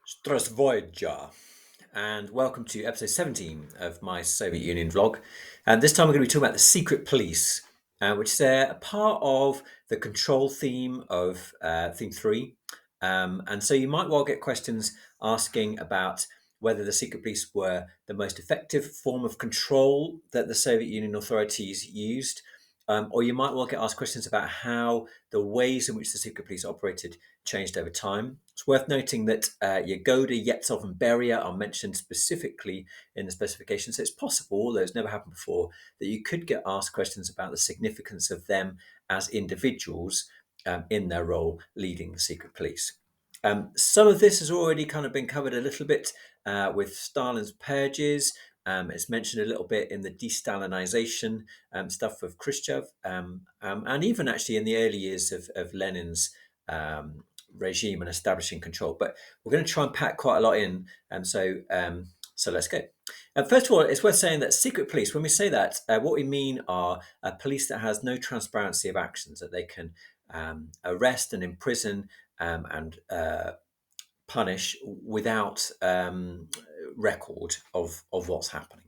Strasvoyja, and welcome to episode 17 of my Soviet Union vlog. And this time we're going to be talking about the secret police, which is a part of the control theme of theme 3. And so you might well get questions asking about whether the secret police were the most effective form of control that the Soviet Union authorities used. Or you might well get asked questions about how the ways in which the secret police operated changed over time. It's worth noting that Yagoda, Yezhov, and Beria are mentioned specifically in the specifications. So it's possible, although it's never happened before, that you could get asked questions about the significance of them as individuals in their role leading the secret police. Some of this has already kind of been covered a little bit with Stalin's purges. It's mentioned a little bit in the de-Stalinization stuff of Khrushchev, and even actually in the early years of Lenin's regime and establishing control. But we're going to try and pack quite a lot in, so let's go. First of all, it's worth saying that secret police, when we say that, what we mean are a police that has no transparency of actions, that they can arrest and imprison and punish without record of what's happening.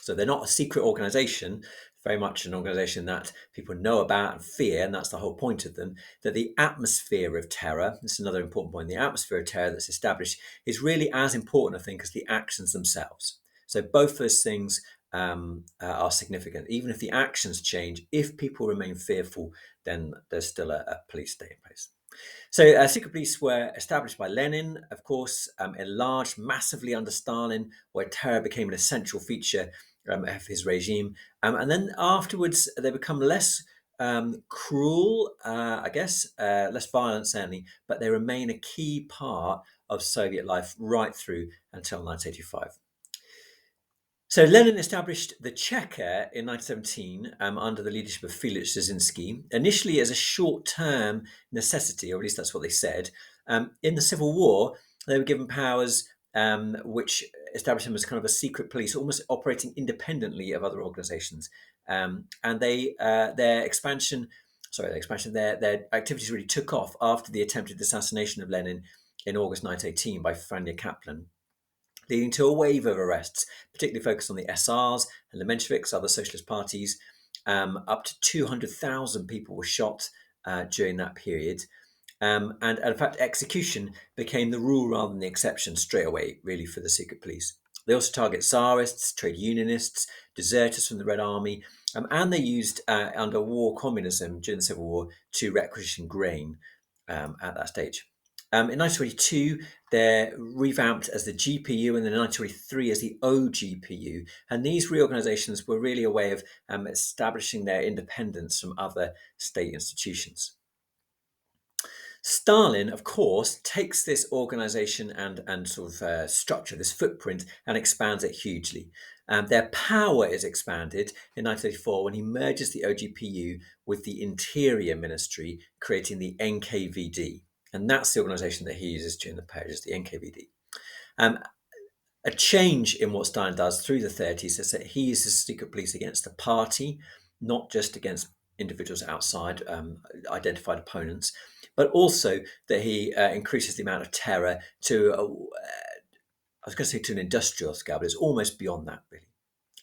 So they're not a secret organization, very much an organization that people know about and fear, and that's the whole point of them. That the atmosphere of terror, this is another important point, the atmosphere of terror that's established is really as important, I think, as the actions themselves. So both those things are significant. Even if the actions change, if people remain fearful, then there's still a police state in place. So secret police were established by Lenin, of course, enlarged massively under Stalin, where terror became an essential feature of his regime. And then afterwards, they become less cruel, I guess, less violent, certainly, but they remain a key part of Soviet life right through until 1985. So Lenin established the Cheka in 1917 under the leadership of Felix Dzerzhinsky, initially as a short-term necessity, or at least that's what they said. In the Civil War, they were given powers which established them as kind of a secret police, almost operating independently of other organizations. And their activities really took off after the attempted assassination of Lenin in August 1918 by Franja Kaplan, leading to a wave of arrests, particularly focused on the SRs and the Mensheviks, other socialist parties. Up to 200,000 people were shot during that period. And in fact, execution became the rule rather than the exception straight away, really, for the secret police. They also target Tsarists, trade unionists, deserters from the Red Army, and they used, under war communism during the Civil War, to requisition grain at that stage. In 1922, they're revamped as the GPU, and then in 1923 as the OGPU. And these reorganizations were really a way of establishing their independence from other state institutions. Stalin, of course, takes this organization and sort of structure, this footprint, and expands it hugely. Their power is expanded in 1934 when he merges the OGPU with the Interior Ministry, creating the NKVD. And that's the organization that he uses during the purges, the NKVD. A change in what Stalin does through the 30s is that he uses secret police against the party, not just against individuals outside, identified opponents, but also that he increases the amount of terror to, I was going to say to an industrial scale, but it's almost beyond that, really.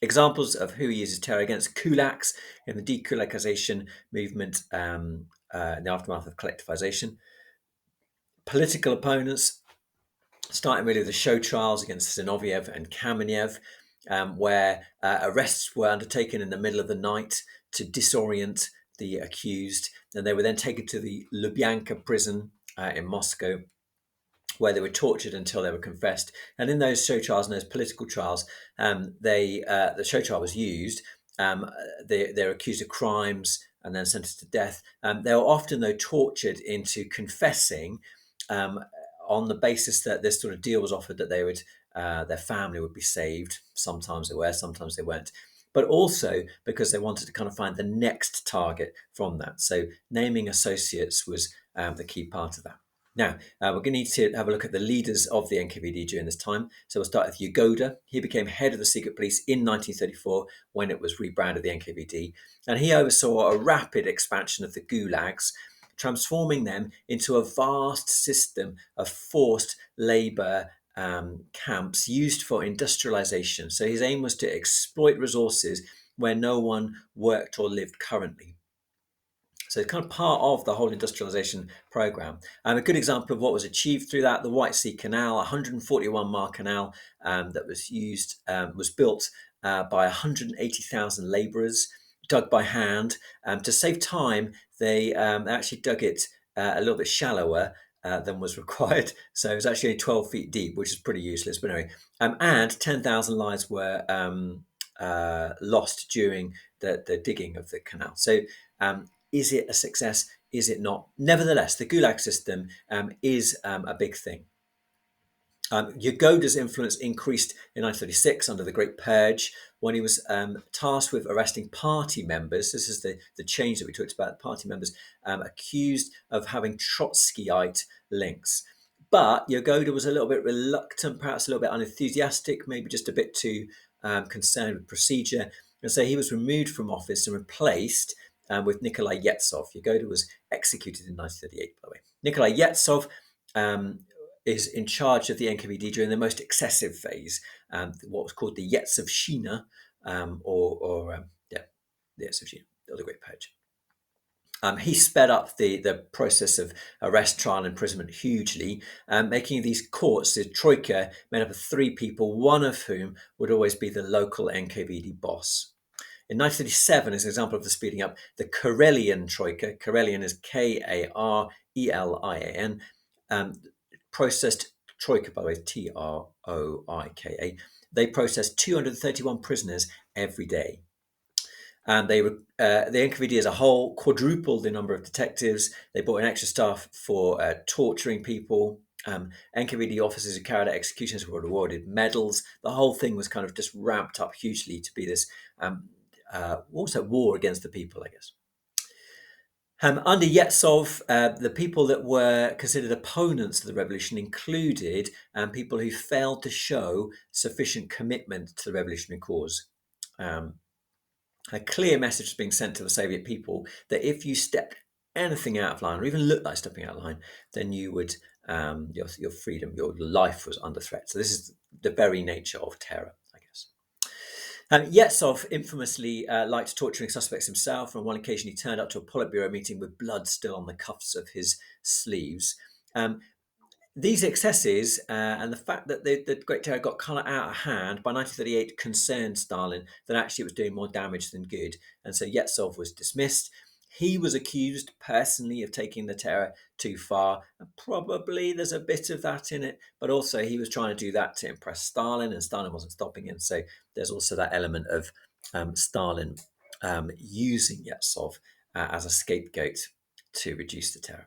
Examples of who he uses terror against: kulaks in the dekulakization movement in the aftermath of collectivization. Political opponents, starting really with the show trials against Zinoviev and Kamenev, where arrests were undertaken in the middle of the night to disorient the accused, and they were then taken to the Lubyanka prison in Moscow, where they were tortured until they were confessed. And in those show trials and those political trials, the show trial was used. They're accused of crimes and then sentenced to death. They were often, though, tortured into confessing on the basis that this sort of deal was offered, that they would, their family would be saved. Sometimes they were, sometimes they weren't. But also because they wanted to kind of find the next target from that. So naming associates was the key part of that. Now, we're going to need to have a look at the leaders of the NKVD during this time. So we'll start with Yagoda. He became head of the secret police in 1934 when it was rebranded the NKVD. And he oversaw a rapid expansion of the gulags, transforming them into a vast system of forced labor camps used for industrialization. So his aim was to exploit resources where no one worked or lived currently. So it's kind of part of the whole industrialization program. A good example of what was achieved through that, the White Sea Canal, 141-mile canal that was built by 180,000 laborers, dug by hand. To save time, they actually dug it a little bit shallower than was required. So it was actually only 12 feet deep, which is pretty useless. But anyway, and 10,000 lives were lost during the digging of the canal. So is it a success? Is it not? Nevertheless, the Gulag system is a big thing. Yagoda's influence increased in 1936 under the Great Purge when he was tasked with arresting party members. This is the change that we talked about, party members accused of having Trotskyite links. But Yagoda was a little bit reluctant, perhaps a little bit unenthusiastic, maybe just a bit too concerned with procedure. And so he was removed from office and replaced with Nikolai Yezhov. Yagoda was executed in 1938, by the way. Nikolai Yezhov is in charge of the NKVD during the most excessive phase, what was called the Yezhovshchina, the Yezhovshchina, or the Great Purge. He sped up the process of arrest, trial, and imprisonment hugely, making these courts, the Troika, made up of 3 people, one of whom would always be the local NKVD boss. In 1937, as an example of the speeding up, the Karelian Troika, Karelian is Karelian, processed Troika, by the way, Troika. They processed 231 prisoners every day. And the NKVD as a whole quadrupled the number of detectives. They brought in extra staff for torturing people. NKVD officers who carried out executions were awarded medals. The whole thing was kind of just ramped up hugely to be this also war against the people, I guess. Under Yezhov, the people that were considered opponents of the revolution included people who failed to show sufficient commitment to the revolutionary cause. A clear message was being sent to the Soviet people that if you stepped anything out of line, or even looked like stepping out of line, then you would your freedom, your life was under threat. So this is the very nature of terror, I guess. Yezhov infamously liked torturing suspects himself. On one occasion, he turned up to a Politburo meeting with blood still on the cuffs of his sleeves. These excesses and the fact that the Great Terror got kind of out of hand by 1938 concerned Stalin that actually it was doing more damage than good. And so Yezhov was dismissed. He was accused personally of taking the terror too far. And probably there's a bit of that in it, but also he was trying to do that to impress Stalin, and Stalin wasn't stopping him. So there's also that element of Stalin using Yezhov as a scapegoat to reduce the terror.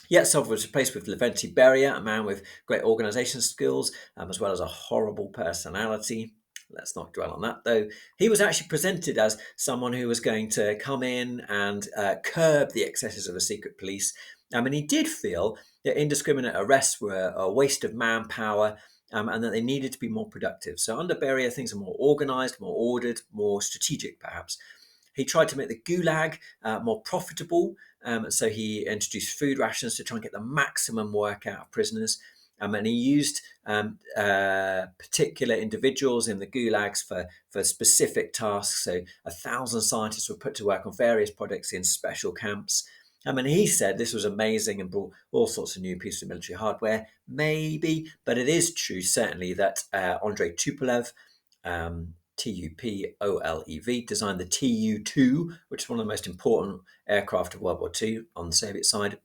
Yezhov was replaced with Beria, a man with great organisation skills, as well as a horrible personality. Let's not dwell on that, though. He was actually presented as someone who was going to come in and curb the excesses of the secret police. And he did feel that indiscriminate arrests were a waste of manpower and that they needed to be more productive. So under Beria, things are more organised, more ordered, more strategic, perhaps. He tried to make the Gulag more profitable. So he introduced food rations to try and get the maximum work out of prisoners. And he used particular individuals in the gulags for specific tasks. So 1,000 scientists were put to work on various projects in special camps. And he said this was amazing and brought all sorts of new pieces of military hardware, maybe. But it is true, certainly, that Andrei Tupolev, Tupolev, designed the Tu-2, which is one of the most important aircraft of World War II on the Soviet side.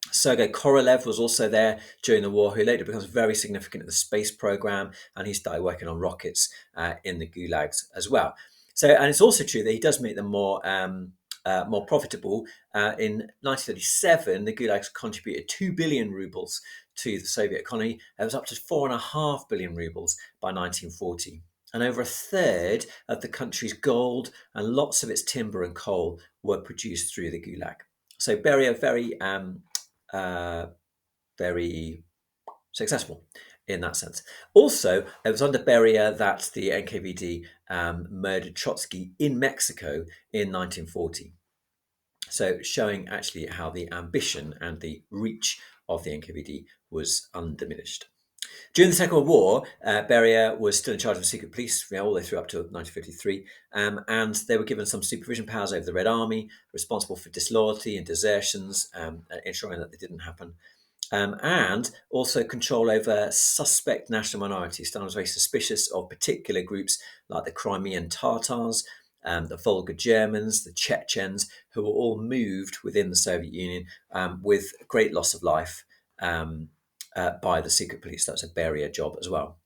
Sergei Korolev was also there during the war, who later becomes very significant in the space program, and he started working on rockets in the gulags as well. So, and it's also true that he does make them more profitable. In 1937, the gulags contributed 2 billion rubles to the Soviet economy. It was up to 4.5 billion rubles by 1940. And over a third of the country's gold and lots of its timber and coal were produced through the Gulag. So Beria very successful in that sense. Also, it was under Beria that the NKVD murdered Trotsky in Mexico in 1940. So showing actually how the ambition and the reach of the NKVD was undiminished. During the Second World War, Beria was still in charge of the secret police, all the way through up to 1953, and they were given some supervision powers over the Red Army, responsible for disloyalty and desertions, ensuring that they didn't happen, and also control over suspect national minorities. Stalin was very suspicious of particular groups like the Crimean Tatars, the Volga Germans, the Chechens, who were all moved within the Soviet Union with great loss of life. By the secret police. That's a Beria job as well.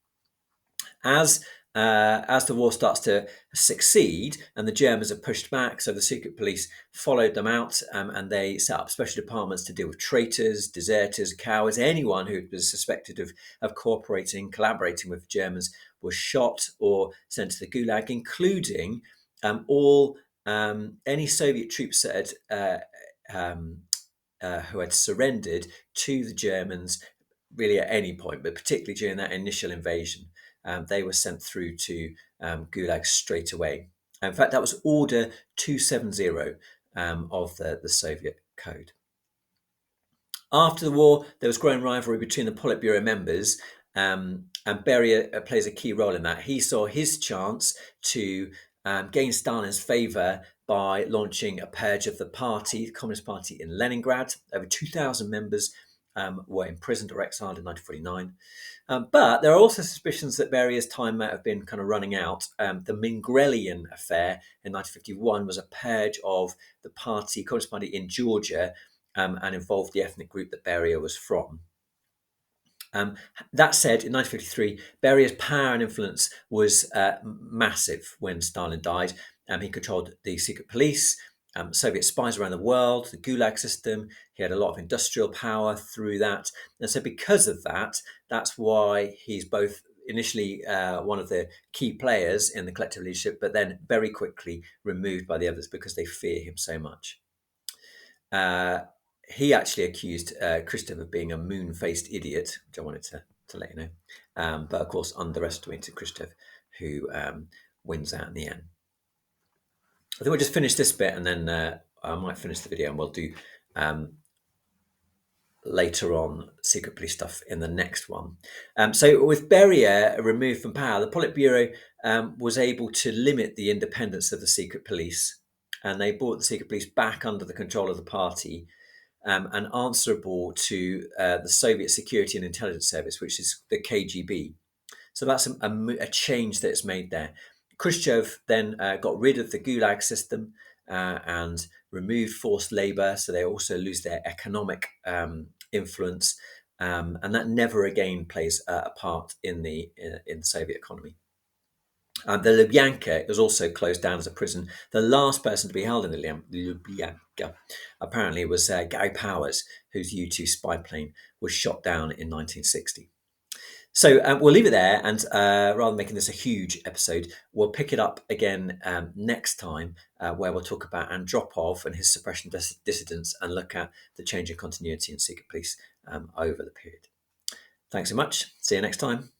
As the war starts to succeed and the Germans are pushed back, so the secret police followed them out, and they set up special departments to deal with traitors, deserters, cowards. Anyone who was suspected of cooperating, collaborating with the Germans was shot or sent to the Gulag, including all any Soviet troops that who had surrendered to the Germans really at any point, but particularly during that initial invasion. They were sent through to Gulag straight away. In fact, that was Order 270 of the Soviet Code. After the war, there was growing rivalry between the Politburo members, and Beria plays a key role in that. He saw his chance to gain Stalin's favour by launching a purge of the party, the Communist Party in Leningrad. Over 2,000 members were imprisoned or exiled in 1949. But there are also suspicions that Beria's time might have been kind of running out. The Mingrelian affair in 1951 was a purge of the party, Communist Party in Georgia, and involved the ethnic group that Beria was from. That said, in 1953, Beria's power and influence was massive when Stalin died. He controlled the secret police, Soviet spies around the world, the Gulag system. He had a lot of industrial power through that. And so because of that, that's why he's both initially one of the key players in the collective leadership, but then very quickly removed by the others because they fear him so much. He actually accused Khrushchev of being a moon-faced idiot, which I wanted to let you know. But of course, underestimated Khrushchev, who wins out in the end. I think we'll just finish this bit and then I might finish the video and we'll do later on secret police stuff in the next one. So with Beria removed from power, the Politburo was able to limit the independence of the secret police, and they brought the secret police back under the control of the party and answerable to the Soviet Security and Intelligence Service, which is the KGB. So that's a change that's made there. Khrushchev then got rid of the Gulag system and removed forced labor, so they also lose their economic influence, and that never again plays a part in the Soviet economy. The Lubyanka was also closed down as a prison. The last person to be held in the Lubyanka apparently was Gary Powers, whose U-2 spy plane was shot down in 1960. So we'll leave it there, and rather than making this a huge episode, we'll pick it up again next time, where we'll talk about Andropov and his suppression dissidents and look at the change in continuity in secret police over the period. Thanks so much. See you next time.